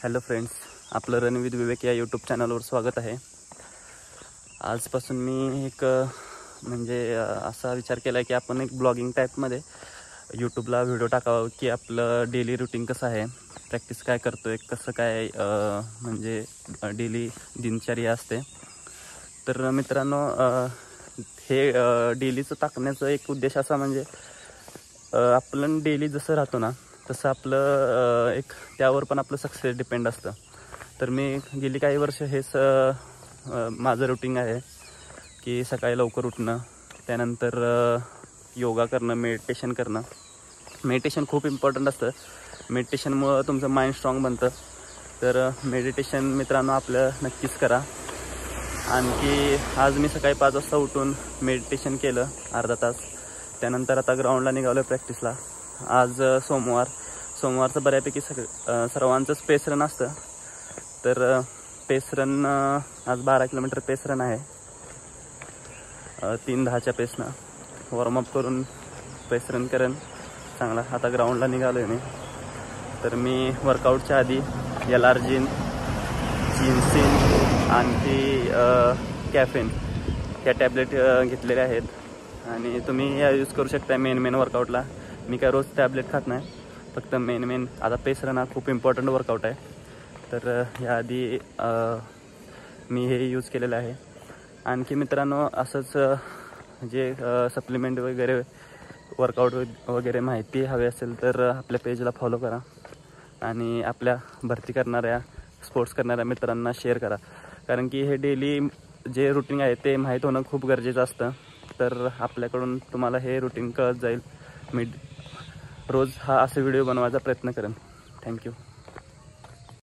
Hello friends, आपलं run with विवेक या YouTube चॅनलवर स्वागत आहे। आजपासून मी एक असा विचार केला आहे की आपण एक ब्लॉगिंग टाईपमध्ये यूट्यूबला व्हिडिओ टाकावं की आपलं डेली रुटीन कसं आहे, प्रॅक्टिस काय करतो आहे, कसं काय डेली दिनचर्या असते। तर मित्रांनो, हे डेलीचं टाकण्याचं एक उद्देश असा आपलं डेली जसं राहतो ना तसं आपलं एक त्यावर पण आपलं सक्सेस डिपेंड असतं। तर मी गेली काही वर्ष हेच माझं रुटीन आहे की सकाळी लवकर उठणं, त्यानंतर योगा करणं, मेडिटेशन करणं। मेडिटेशन खूप इम्पॉर्टंट असतं, मेडिटेशनमुळं तुमचं माइंड स्ट्रॉंग बनतं। तर मेडिटेशन मित्रांनो आपलं नक्कीच करा। आणखी आज मी सकाळी 5 वाजता उठून मेडिटेशन केलं अर्धा तास, त्यानंतर आता ग्राउंडला निघालो प्रॅक्टिसला। आज सोमवारचं बऱ्यापैकी सर्वांचं पेस रन असतं। तर पेस रन आज 12 किलोमीटर पेस रन आहे, 3:10च्या पेसनं वॉर्मअप करून पेस रन करेन चांगला। आता ग्राउंडला निघालो आहे मी। तर मी वर्कआउटच्या आधी एलार्जिन, जिन्सिन आणखी कॅफेन ह्या टॅबलेट घेतलेल्या आहेत आणि तुम्ही या यूज करू शकता मेन वर्कआउटला। मी काय रोज टॅबलेट खात नाही, फक्त मेन आता पेस रन हा खूप इम्पॉर्टंट वर्कआउट आहे। तर याआधी मी हे यूज केलेलं आहे। आणखी मित्रांनो असंच जे सप्लिमेंट वगैरे वर्कआउट वगैरे माहिती हवी असेल तर आपल्या पेजला फॉलो करा आणि आपल्या भरती करणाऱ्या स्पोर्ट्स करणाऱ्या मित्रांना शेअर करा, कारण की हे डेली जे रुटीन आहे ते माहीत होणं खूप गरजेचं असतं। तर आपल्याकडून तुम्हाला हे रुटीन कळत जाईल। मी रोज असे व्हिडिओ बनवायचा प्रयत्न करेन। थँक्यू।